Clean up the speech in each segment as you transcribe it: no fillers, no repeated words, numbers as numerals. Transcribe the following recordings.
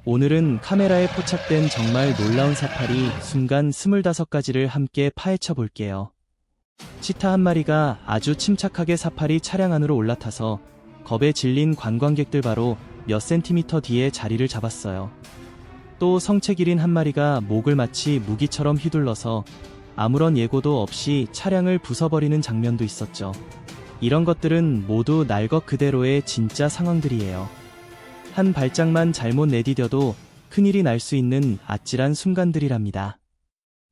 오늘은 카메라에 포착된 정말 놀라운 사파리 순간 25가지를 함께 파헤쳐 볼게요. 치타 한 마리가 아주 침착하게 사파리 차량 안으로 올라타서 겁에 질린 관광객들 바로 몇 센티미터 뒤에 자리를 잡았어요. 또 성체기린 한 마리가 목을 마치 무기처럼 휘둘러서 아무런 예고도 없이 차량을 부숴버리는 장면도 있었죠. 이런 것들은 모두 날 것 그대로의 진짜 상황들이에요. 한 발짝만 잘못 내디뎌도 큰일이 날 수 있는 아찔한 순간들이랍니다.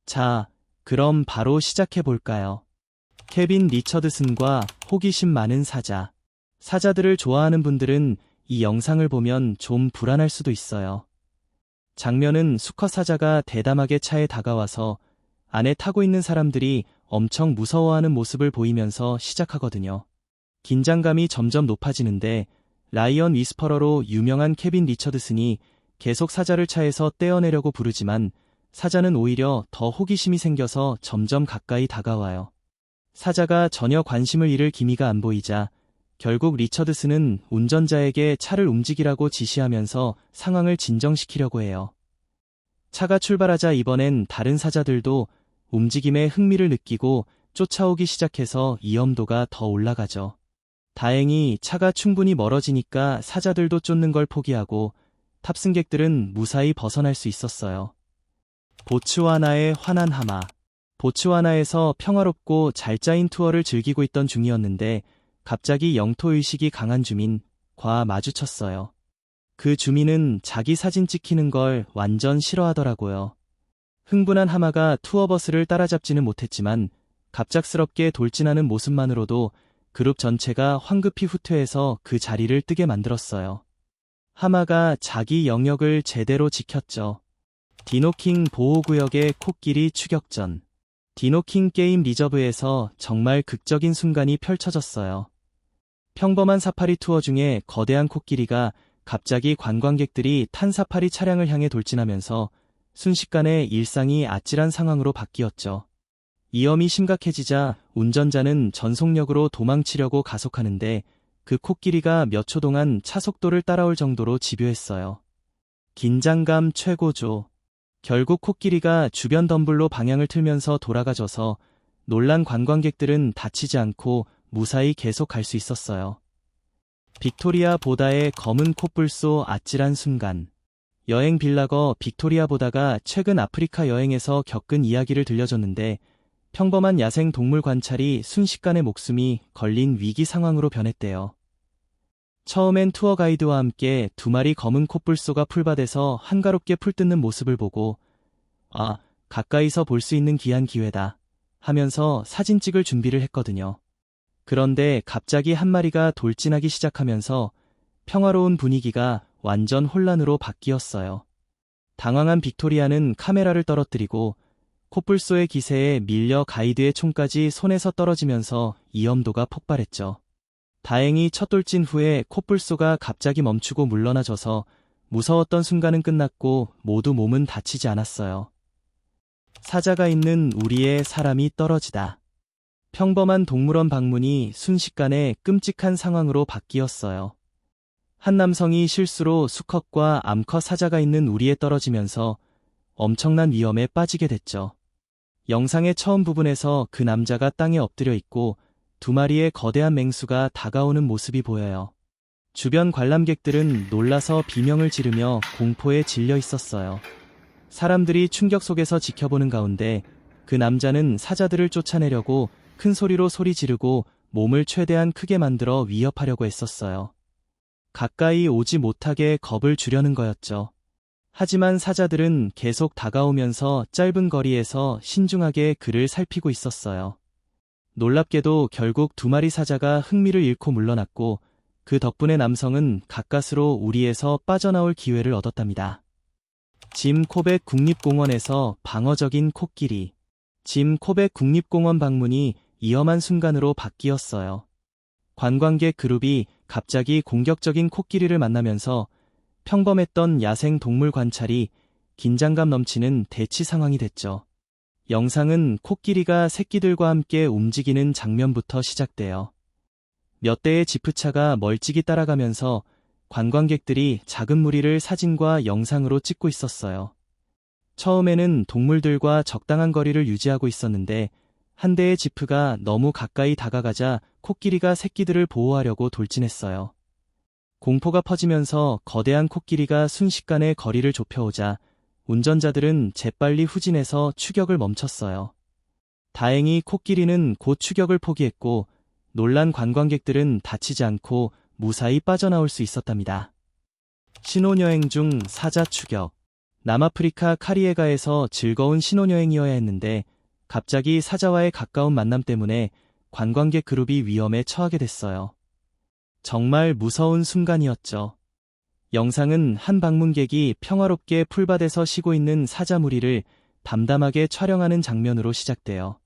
자, 그럼 바로 시작해볼까요? 케빈 리처드슨과 호기심 많은 사자. 사자들을 좋아하는 분들은 이 영상을 보면 좀 불안할 수도 있어요. 장면은 수컷 사자가 대담하게 차에 다가와서 안에 타고 있는 사람들이 엄청 무서워하는 모습을 보이면서 시작하거든요. 긴장감이 점점 높아지는데 라이언 위스퍼러로 유명한 케빈 리처드슨이 계속 사자를 차에서 떼어내려고 부르지만 사자는 오히려 더 호기심이 생겨서 점점 가까이 다가와요. 사자가 전혀 관심을 잃을 기미가 안 보이자 결국 리처드슨은 운전자에게 차를 움직이라고 지시하면서 상황을 진정시키려고 해요. 차가 출발하자 이번엔 다른 사자들도 움직임에 흥미를 느끼고 쫓아오기 시작해서 위험도가 더 올라가죠. 다행히 차가 충분히 멀어지니까 사자들도 쫓는 걸 포기하고 탑승객들은 무사히 벗어날 수 있었어요. 보츠와나의 환한 하마. 보츠와나에서 평화롭고 잘 짜인 투어를 즐기고 있던 중이었는데 갑자기 영토의식이 강한 주민과 마주쳤어요. 그 주민은 자기 사진 찍히는 걸 완전 싫어하더라고요. 흥분한 하마가 투어버스를 따라잡지는 못했지만 갑작스럽게 돌진하는 모습만으로도 그룹 전체가 황급히 후퇴해서 그 자리를 뜨게 만들었어요. 하마가 자기 영역을 제대로 지켰죠. 디노킹 보호구역의 코끼리 추격전. 디노킹 게임 리저브에서 정말 극적인 순간이 펼쳐졌어요. 평범한 사파리 투어 중에 거대한 코끼리가 갑자기 관광객들이 탄 사파리 차량을 향해 돌진하면서 순식간에 일상이 아찔한 상황으로 바뀌었죠. 위험이 심각해지자 운전자는 전속력으로 도망치려고 가속하는데 그 코끼리가 몇 초 동안 차속도를 따라올 정도로 집요했어요. 긴장감 최고조. 결국 코끼리가 주변 덤불로 방향을 틀면서 돌아가져서 놀란 관광객들은 다치지 않고 무사히 계속 갈 수 있었어요. 빅토리아 보다의 검은 코뿔소 아찔한 순간. 여행 빌라거 빅토리아 보다가 최근 아프리카 여행에서 겪은 이야기를 들려줬는데 평범한 야생 동물 관찰이 순식간에 목숨이 걸린 위기 상황으로 변했대요. 처음엔 투어 가이드와 함께 2마리 검은 코뿔소가 풀밭에서 한가롭게 풀 뜯는 모습을 보고 가까이서 볼 수 있는 귀한 기회다 하면서 사진 찍을 준비를 했거든요. 그런데 갑자기 한 마리가 돌진하기 시작하면서 평화로운 분위기가 완전 혼란으로 바뀌었어요. 당황한 빅토리아는 카메라를 떨어뜨리고 코뿔소의 기세에 밀려 가이드의 총까지 손에서 떨어지면서 위험도가 폭발했죠. 다행히 첫 돌진 후에 코뿔소가 갑자기 멈추고 물러나져서 무서웠던 순간은 끝났고 모두 몸은 다치지 않았어요. 사자가 있는 우리의 사람이 떨어지다. 평범한 동물원 방문이 순식간에 끔찍한 상황으로 바뀌었어요. 한 남성이 실수로 수컷과 암컷 사자가 있는 우리에 떨어지면서 엄청난 위험에 빠지게 됐죠. 영상의 처음 부분에서 그 남자가 땅에 엎드려 있고 2마리의 거대한 맹수가 다가오는 모습이 보여요. 주변 관람객들은 놀라서 비명을 지르며 공포에 질려 있었어요. 사람들이 충격 속에서 지켜보는 가운데 그 남자는 사자들을 쫓아내려고 큰 소리로 소리 지르고 몸을 최대한 크게 만들어 위협하려고 했었어요. 가까이 오지 못하게 겁을 주려는 거였죠. 하지만 사자들은 계속 다가오면서 짧은 거리에서 신중하게 그를 살피고 있었어요. 놀랍게도 결국 2마리 사자가 흥미를 잃고 물러났고 그 덕분에 남성은 가까스로 우리에서 빠져나올 기회를 얻었답니다. 짐 코벡 국립공원에서 방어적인 코끼리. 짐 코벡 국립공원 방문이 위험한 순간으로 바뀌었어요. 관광객 그룹이 갑자기 공격적인 코끼리를 만나면서 평범했던 야생 동물 관찰이 긴장감 넘치는 대치 상황이 됐죠. 영상은 코끼리가 새끼들과 함께 움직이는 장면부터 시작돼요. 몇 대의 지프차가 멀찍이 따라가면서 관광객들이 작은 무리를 사진과 영상으로 찍고 있었어요. 처음에는 동물들과 적당한 거리를 유지하고 있었는데 한 대의 지프가 너무 가까이 다가가자 코끼리가 새끼들을 보호하려고 돌진했어요. 공포가 퍼지면서 거대한 코끼리가 순식간에 거리를 좁혀오자 운전자들은 재빨리 후진해서 추격을 멈췄어요. 다행히 코끼리는 곧 추격을 포기했고 놀란 관광객들은 다치지 않고 무사히 빠져나올 수 있었답니다. 신혼여행 중 사자 추격. 남아프리카 카리에가에서 즐거운 신혼여행이어야 했는데 갑자기 사자와의 가까운 만남 때문에 관광객 그룹이 위험에 처하게 됐어요. 정말 무서운 순간이었죠. 영상은 한 방문객이 평화롭게 풀밭에서 쉬고 있는 사자 무리를 담담하게 촬영하는 장면으로 시작돼요.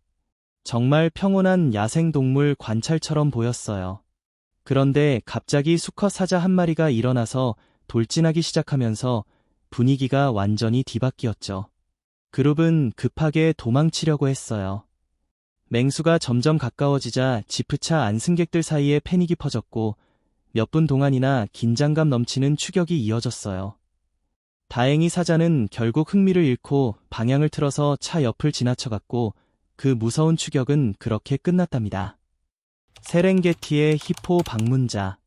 정말 평온한 야생동물 관찰처럼 보였어요. 그런데 갑자기 수컷 사자 한 마리가 일어나서 돌진하기 시작하면서 분위기가 완전히 뒤바뀌었죠. 그룹은 급하게 도망치려고 했어요. 맹수가 점점 가까워지자 지프차 안승객들 사이에 패닉이 퍼졌고 몇 분 동안이나 긴장감 넘치는 추격이 이어졌어요. 다행히 사자는 결국 흥미를 잃고 방향을 틀어서 차 옆을 지나쳐갔고 그 무서운 추격은 그렇게 끝났답니다. 세렝게티의 히포 방문자.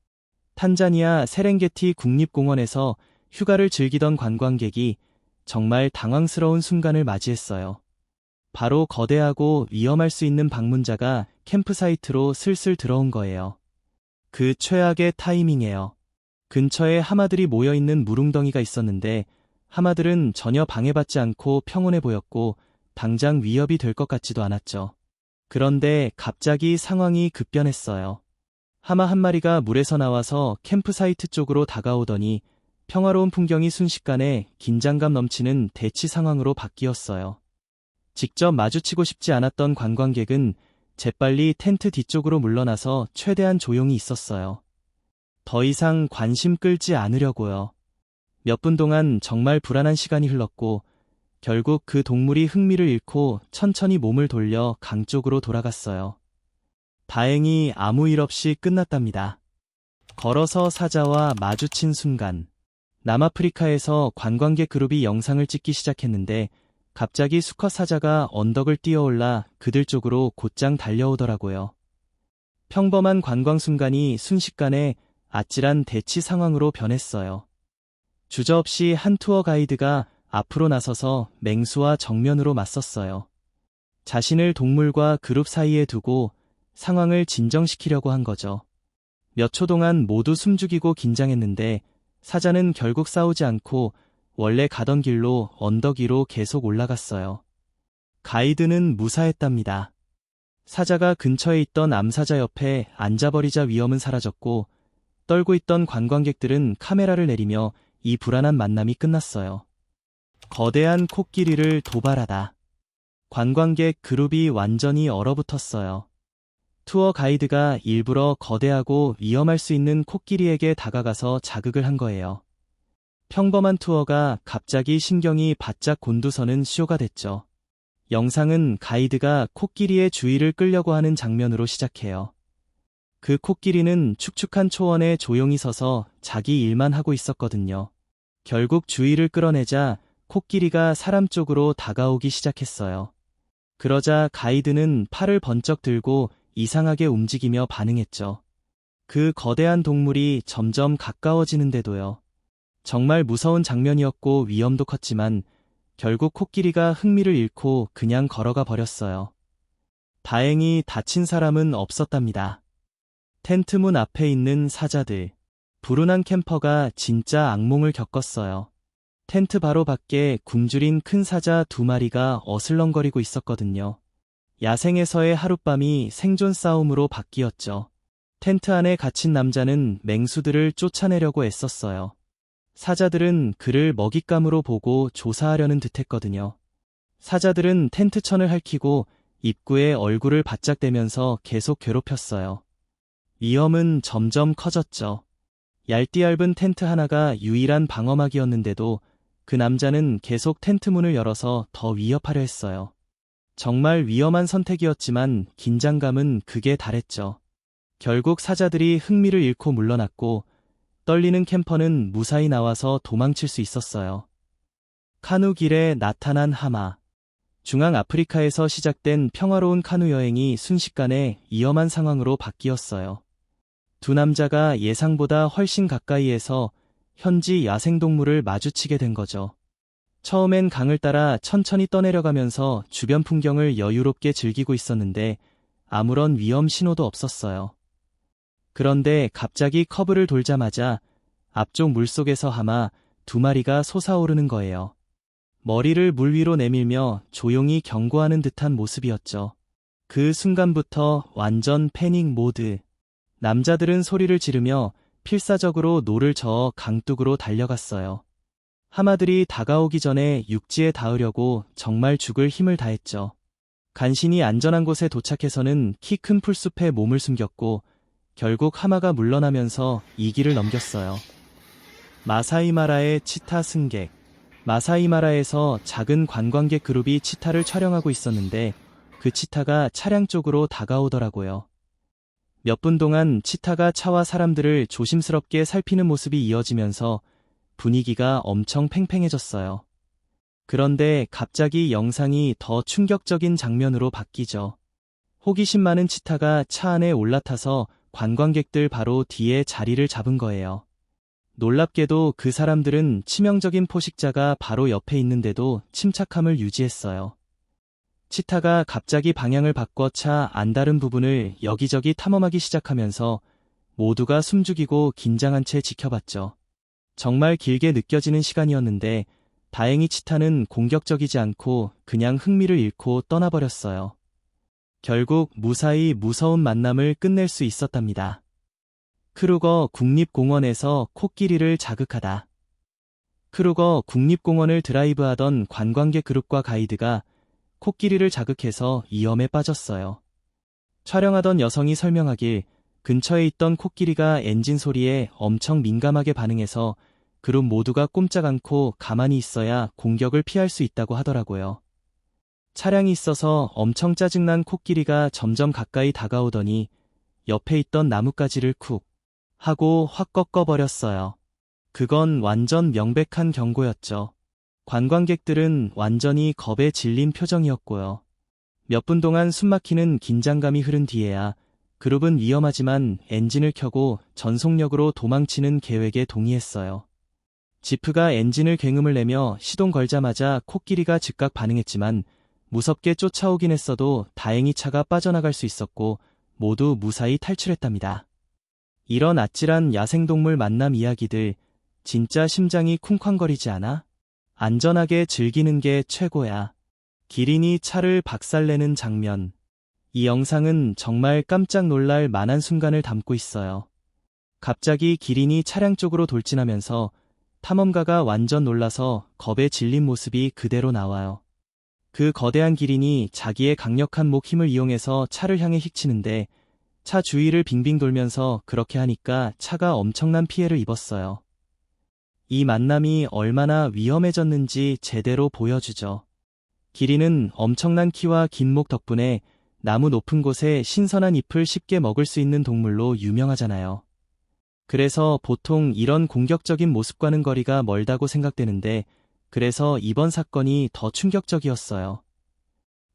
탄자니아 세렝게티 국립공원에서 휴가를 즐기던 관광객이 정말 당황스러운 순간을 맞이했어요. 바로 거대하고 위험할 수 있는 방문자가 캠프사이트로 슬슬 들어온 거예요. 그 최악의 타이밍이에요. 근처에 하마들이 모여있는 무릉덩이가 있었는데 하마들은 전혀 방해받지 않고 평온해 보였고 당장 위협이 될 것 같지도 않았죠. 그런데 갑자기 상황이 급변했어요. 하마 한 마리가 물에서 나와서 캠프사이트 쪽으로 다가오더니 평화로운 풍경이 순식간에 긴장감 넘치는 대치 상황으로 바뀌었어요. 직접 마주치고 싶지 않았던 관광객은 재빨리 텐트 뒤쪽으로 물러나서 최대한 조용히 있었어요. 더 이상 관심 끌지 않으려고요. 몇 분 동안 정말 불안한 시간이 흘렀고 결국 그 동물이 흥미를 잃고 천천히 몸을 돌려 강 쪽으로 돌아갔어요. 다행히 아무 일 없이 끝났답니다. 걸어서 사자와 마주친 순간. 남아프리카에서 관광객 그룹이 영상을 찍기 시작했는데 갑자기 수컷 사자가 언덕을 뛰어올라 그들 쪽으로 곧장 달려오더라고요. 평범한 관광 순간이 순식간에 아찔한 대치 상황으로 변했어요. 주저없이 한 투어 가이드가 앞으로 나서서 맹수와 정면으로 맞섰어요. 자신을 동물과 그룹 사이에 두고 상황을 진정시키려고 한 거죠. 몇 초 동안 모두 숨죽이고 긴장했는데 사자는 결국 싸우지 않고 원래 가던 길로 언덕 위로 계속 올라갔어요. 가이드는 무사했답니다. 사자가 근처에 있던 암사자 옆에 앉아버리자 위험은 사라졌고 떨고 있던 관광객들은 카메라를 내리며 이 불안한 만남이 끝났어요. 거대한 코끼리를 도발하다. 관광객 그룹이 완전히 얼어붙었어요. 투어 가이드가 일부러 거대하고 위험할 수 있는 코끼리에게 다가가서 자극을 한 거예요. 평범한 투어가 갑자기 신경이 바짝 곤두서는 쇼가 됐죠. 영상은 가이드가 코끼리의 주의를 끌려고 하는 장면으로 시작해요. 그 코끼리는 축축한 초원에 조용히 서서 자기 일만 하고 있었거든요. 결국 주의를 끌어내자 코끼리가 사람 쪽으로 다가오기 시작했어요. 그러자 가이드는 팔을 번쩍 들고 이상하게 움직이며 반응했죠. 그 거대한 동물이 점점 가까워지는데도요. 정말 무서운 장면이었고 위험도 컸지만 결국 코끼리가 흥미를 잃고 그냥 걸어가 버렸어요. 다행히 다친 사람은 없었답니다. 텐트 문 앞에 있는 사자들. 불운한 캠퍼가 진짜 악몽을 겪었어요. 텐트 바로 밖에 굶주린 큰 사자 2마리가 어슬렁거리고 있었거든요. 야생에서의 하룻밤이 생존 싸움으로 바뀌었죠. 텐트 안에 갇힌 남자는 맹수들을 쫓아내려고 애썼어요. 사자들은 그를 먹잇감으로 보고 조사하려는 듯했거든요. 사자들은 텐트 천을 핥히고 입구에 얼굴을 바짝 대면서 계속 괴롭혔어요. 위험은 점점 커졌죠. 얇디얇은 텐트 하나가 유일한 방어막이었는데도 그 남자는 계속 텐트 문을 열어서 더 위협하려 했어요. 정말 위험한 선택이었지만 긴장감은 극에 달했죠. 결국 사자들이 흥미를 잃고 물러났고 떨리는 캠퍼는 무사히 나와서 도망칠 수 있었어요. 카누 길에 나타난 하마. 중앙아프리카에서 시작된 평화로운 카누 여행이 순식간에 위험한 상황으로 바뀌었어요. 두 남자가 예상보다 훨씬 가까이에서 현지 야생동물을 마주치게 된 거죠. 처음엔 강을 따라 천천히 떠내려가면서 주변 풍경을 여유롭게 즐기고 있었는데 아무런 위험 신호도 없었어요. 그런데 갑자기 커브를 돌자마자 앞쪽 물속에서 하마 두 마리가 솟아오르는 거예요. 머리를 물 위로 내밀며 조용히 경고하는 듯한 모습이었죠. 그 순간부터 완전 패닉 모드. 남자들은 소리를 지르며 필사적으로 노를 저어 강둑으로 달려갔어요. 하마들이 다가오기 전에 육지에 닿으려고 정말 죽을 힘을 다했죠. 간신히 안전한 곳에 도착해서는 키 큰 풀숲에 몸을 숨겼고 결국 하마가 물러나면서 이 길을 넘겼어요. 마사이마라의 치타 승객. 마사이마라에서 작은 관광객 그룹이 치타를 촬영하고 있었는데 그 치타가 차량 쪽으로 다가오더라고요. 몇 분 동안 치타가 차와 사람들을 조심스럽게 살피는 모습이 이어지면서 분위기가 엄청 팽팽해졌어요. 그런데 갑자기 영상이 더 충격적인 장면으로 바뀌죠. 호기심 많은 치타가 차 안에 올라타서 관광객들 바로 뒤에 자리를 잡은 거예요. 놀랍게도 그 사람들은 치명적인 포식자가 바로 옆에 있는데도 침착함을 유지했어요. 치타가 갑자기 방향을 바꿔 차 안다른 부분을 여기저기 탐험하기 시작하면서 모두가 숨죽이고 긴장한 채 지켜봤죠. 정말 길게 느껴지는 시간이었는데 다행히 치타는 공격적이지 않고 그냥 흥미를 잃고 떠나버렸어요. 결국 무사히 무서운 만남을 끝낼 수 있었답니다. 크루거 국립공원에서 코끼리를 자극하다. 크루거 국립공원을 드라이브하던 관광객 그룹과 가이드가 코끼리를 자극해서 위험에 빠졌어요. 촬영하던 여성이 설명하길 근처에 있던 코끼리가 엔진 소리에 엄청 민감하게 반응해서 그룹 모두가 꼼짝 않고 가만히 있어야 공격을 피할 수 있다고 하더라고요. 차량이 있어서 엄청 짜증난 코끼리가 점점 가까이 다가오더니 옆에 있던 나뭇가지를 쿡 하고 확 꺾어버렸어요. 그건 완전 명백한 경고였죠. 관광객들은 완전히 겁에 질린 표정이었고요. 몇 분 동안 숨막히는 긴장감이 흐른 뒤에야 그룹은 위험하지만 엔진을 켜고 전속력으로 도망치는 계획에 동의했어요. 지프가 엔진을 굉음을 내며 시동 걸자마자 코끼리가 즉각 반응했지만 무섭게 쫓아오긴 했어도 다행히 차가 빠져나갈 수 있었고 모두 무사히 탈출했답니다. 이런 아찔한 야생동물 만남 이야기들 진짜 심장이 쿵쾅거리지 않아? 안전하게 즐기는 게 최고야. 기린이 차를 박살내는 장면. 이 영상은 정말 깜짝 놀랄 만한 순간을 담고 있어요. 갑자기 기린이 차량 쪽으로 돌진하면서 탐험가가 완전 놀라서 겁에 질린 모습이 그대로 나와요. 그 거대한 기린이 자기의 강력한 목 힘을 이용해서 차를 향해 힉치는데 차 주위를 빙빙 돌면서 그렇게 하니까 차가 엄청난 피해를 입었어요. 이 만남이 얼마나 위험해졌는지 제대로 보여주죠. 기린은 엄청난 키와 긴 목 덕분에 나무 높은 곳에 신선한 잎을 쉽게 먹을 수 있는 동물로 유명하잖아요. 그래서 보통 이런 공격적인 모습과는 거리가 멀다고 생각되는데 그래서 이번 사건이 더 충격적이었어요.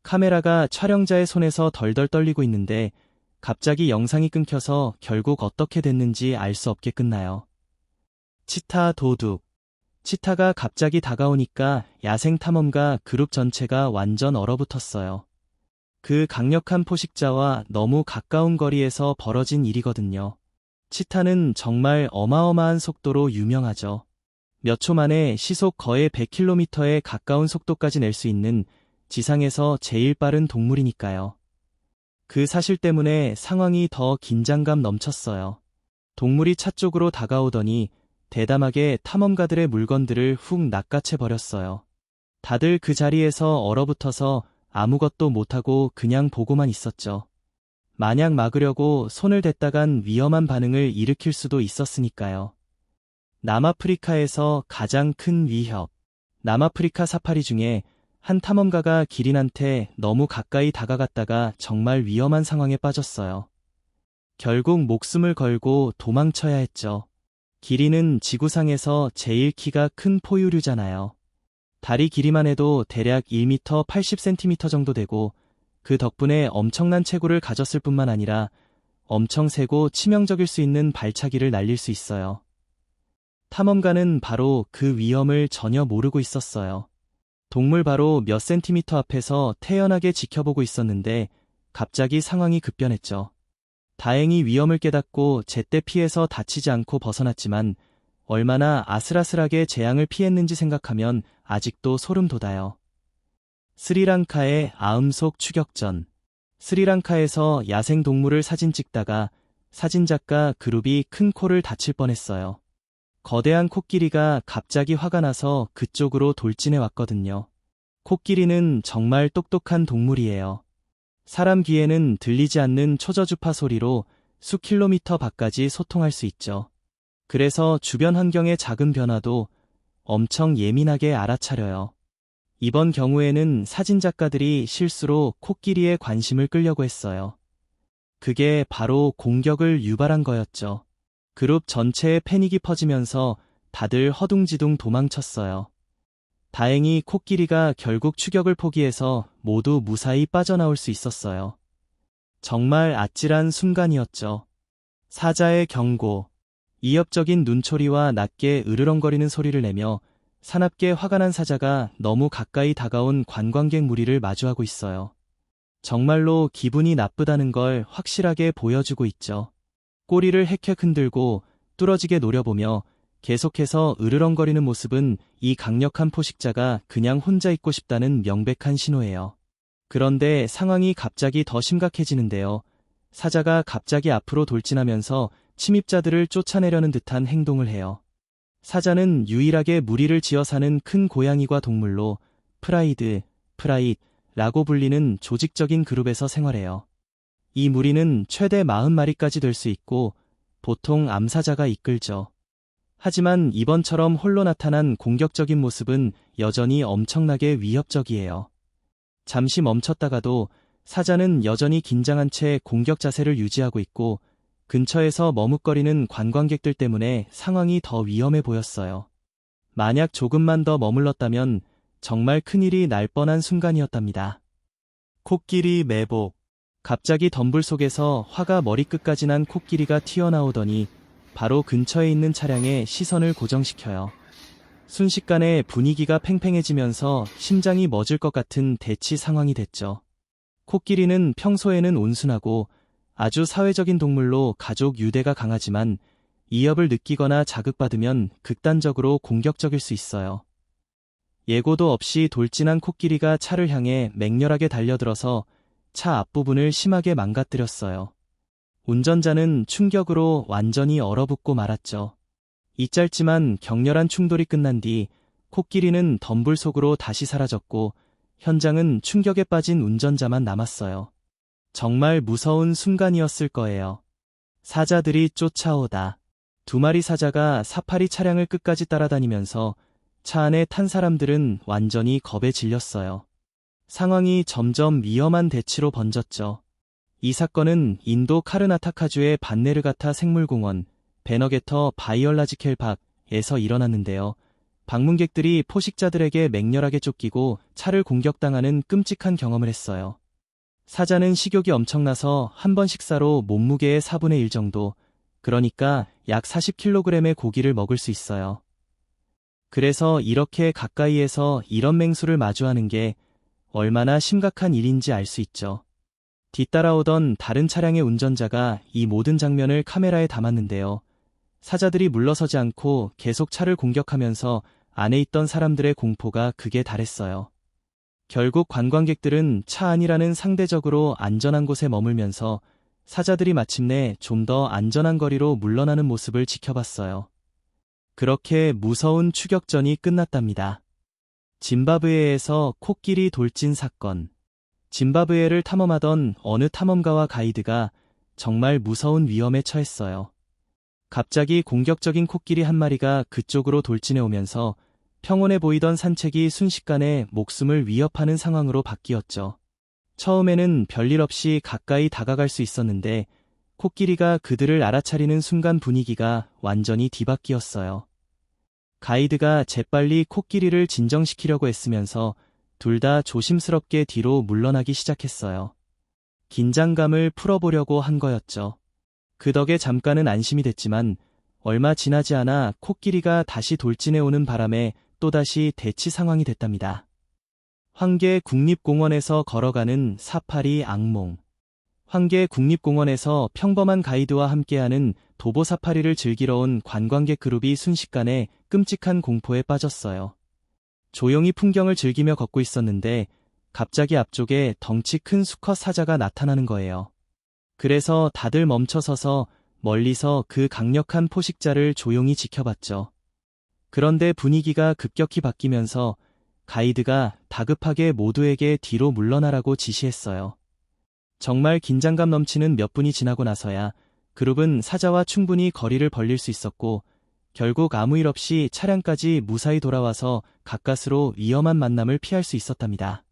카메라가 촬영자의 손에서 덜덜 떨리고 있는데 갑자기 영상이 끊겨서 결국 어떻게 됐는지 알 수 없게 끝나요. 치타 도둑. 치타가 갑자기 다가오니까 야생 탐험가 그룹 전체가 완전 얼어붙었어요. 그 강력한 포식자와 너무 가까운 거리에서 벌어진 일이거든요. 치타는 정말 어마어마한 속도로 유명하죠. 몇 초 만에 시속 거의 100km에 가까운 속도까지 낼 수 있는 지상에서 제일 빠른 동물이니까요. 그 사실 때문에 상황이 더 긴장감 넘쳤어요. 동물이 차 쪽으로 다가오더니 대담하게 탐험가들의 물건들을 훅 낚아채버렸어요. 다들 그 자리에서 얼어붙어서 아무것도 못하고 그냥 보고만 있었죠. 마냥 막으려고 손을 댔다간 위험한 반응을 일으킬 수도 있었으니까요. 남아프리카에서 가장 큰 위협. 남아프리카 사파리 중에 한 탐험가가 기린한테 너무 가까이 다가갔다가 정말 위험한 상황에 빠졌어요. 결국 목숨을 걸고 도망쳐야 했죠. 기린은 지구상에서 제일 키가 큰 포유류잖아요. 다리 길이만 해도 대략 1m 80cm 정도 되고 그 덕분에 엄청난 체구를 가졌을 뿐만 아니라 엄청 세고 치명적일 수 있는 발차기를 날릴 수 있어요. 탐험가는 바로 그 위험을 전혀 모르고 있었어요. 동물 바로 몇 센티미터 앞에서 태연하게 지켜보고 있었는데 갑자기 상황이 급변했죠. 다행히 위험을 깨닫고 제때 피해서 다치지 않고 벗어났지만 얼마나 아슬아슬하게 재앙을 피했는지 생각하면 아직도 소름 돋아요. 스리랑카의 아음속 추격전. 스리랑카에서 야생동물을 사진 찍다가 사진작가 그룹이 큰 코를 다칠 뻔했어요. 거대한 코끼리가 갑자기 화가 나서 그쪽으로 돌진해 왔거든요. 코끼리는 정말 똑똑한 동물이에요. 사람 귀에는 들리지 않는 초저주파 소리로 수 킬로미터 밖까지 소통할 수 있죠. 그래서 주변 환경의 작은 변화도 엄청 예민하게 알아차려요. 이번 경우에는 사진작가들이 실수로 코끼리의 관심을 끌려고 했어요. 그게 바로 공격을 유발한 거였죠. 그룹 전체에 패닉이 퍼지면서 다들 허둥지둥 도망쳤어요. 다행히 코끼리가 결국 추격을 포기해서 모두 무사히 빠져나올 수 있었어요. 정말 아찔한 순간이었죠. 사자의 경고. 이협적인 눈초리와 낮게 으르렁거리는 소리를 내며 사납게 화가 난 사자가 너무 가까이 다가온 관광객 무리를 마주하고 있어요. 정말로 기분이 나쁘다는 걸 확실하게 보여주고 있죠. 꼬리를 헥헥 흔들고 뚫어지게 노려보며 계속해서 으르렁거리는 모습은 이 강력한 포식자가 그냥 혼자 있고 싶다는 명백한 신호예요. 그런데 상황이 갑자기 더 심각해지는데요. 사자가 갑자기 앞으로 돌진하면서 침입자들을 쫓아내려는 듯한 행동을 해요. 사자는 유일하게 무리를 지어 사는 큰 고양이과 동물로 프라이드라고 불리는 조직적인 그룹에서 생활해요. 이 무리는 최대 40마리까지 될 수 있고 보통 암사자가 이끌죠. 하지만 이번처럼 홀로 나타난 공격적인 모습은 여전히 엄청나게 위협적이에요. 잠시 멈췄다가도 사자는 여전히 긴장한 채 공격 자세를 유지하고 있고 근처에서 머뭇거리는 관광객들 때문에 상황이 더 위험해 보였어요. 만약 조금만 더 머물렀다면 정말 큰일이 날 뻔한 순간이었답니다. 코끼리 매복. 갑자기 덤불 속에서 화가 머리끝까지 난 코끼리가 튀어나오더니 바로 근처에 있는 차량에 시선을 고정시켜요. 순식간에 분위기가 팽팽해지면서 심장이 멎을 것 같은 대치 상황이 됐죠. 코끼리는 평소에는 온순하고 아주 사회적인 동물로 가족 유대가 강하지만 위협을 느끼거나 자극받으면 극단적으로 공격적일 수 있어요. 예고도 없이 돌진한 코끼리가 차를 향해 맹렬하게 달려들어서 차 앞부분을 심하게 망가뜨렸어요. 운전자는 충격으로 완전히 얼어붙고 말았죠. 이 짧지만 격렬한 충돌이 끝난 뒤 코끼리는 덤불 속으로 다시 사라졌고 현장은 충격에 빠진 운전자만 남았어요. 정말 무서운 순간이었을 거예요. 사자들이 쫓아오다. 2마리 사자가 사파리 차량을 끝까지 따라다니면서 차 안에 탄 사람들은 완전히 겁에 질렸어요. 상황이 점점 위험한 대치로 번졌죠. 이 사건은 인도 카르나타카주의 반네르가타 생물공원 베너게터 바이올라지켈 박에서 일어났는데요. 방문객들이 포식자들에게 맹렬하게 쫓기고 차를 공격당하는 끔찍한 경험을 했어요. 사자는 식욕이 엄청나서 한 번 식사로 몸무게의 4분의 1 정도, 그러니까 약 40kg의 고기를 먹을 수 있어요. 그래서 이렇게 가까이에서 이런 맹수를 마주하는 게 얼마나 심각한 일인지 알 수 있죠. 뒤따라오던 다른 차량의 운전자가 이 모든 장면을 카메라에 담았는데요. 사자들이 물러서지 않고 계속 차를 공격하면서 안에 있던 사람들의 공포가 극에 달했어요. 결국 관광객들은 차 안이라는 상대적으로 안전한 곳에 머물면서 사자들이 마침내 좀 더 안전한 거리로 물러나는 모습을 지켜봤어요. 그렇게 무서운 추격전이 끝났답니다. 짐바브웨에서 코끼리 돌진 사건. 짐바브웨를 탐험하던 어느 탐험가와 가이드가 정말 무서운 위험에 처했어요. 갑자기 공격적인 코끼리 한 마리가 그쪽으로 돌진해 오면서 평온해 보이던 산책이 순식간에 목숨을 위협하는 상황으로 바뀌었죠. 처음에는 별일 없이 가까이 다가갈 수 있었는데 코끼리가 그들을 알아차리는 순간 분위기가 완전히 뒤바뀌었어요. 가이드가 재빨리 코끼리를 진정시키려고 애쓰면서 둘 다 조심스럽게 뒤로 물러나기 시작했어요. 긴장감을 풀어보려고 한 거였죠. 그 덕에 잠깐은 안심이 됐지만 얼마 지나지 않아 코끼리가 다시 돌진해 오는 바람에 또다시 대치 상황이 됐답니다. 황계 국립공원에서 걸어가는 사파리 악몽. 황계 국립공원에서 평범한 가이드와 함께하는 도보 사파리를 즐기러 온 관광객 그룹이 순식간에 끔찍한 공포에 빠졌어요. 조용히 풍경을 즐기며 걷고 있었는데 갑자기 앞쪽에 덩치 큰 수컷 사자가 나타나는 거예요. 그래서 다들 멈춰서서 멀리서 그 강력한 포식자를 조용히 지켜봤죠. 그런데 분위기가 급격히 바뀌면서 가이드가 다급하게 모두에게 뒤로 물러나라고 지시했어요. 정말 긴장감 넘치는 몇 분이 지나고 나서야 그룹은 사자와 충분히 거리를 벌릴 수 있었고 결국 아무 일 없이 차량까지 무사히 돌아와서 가까스로 위험한 만남을 피할 수 있었답니다.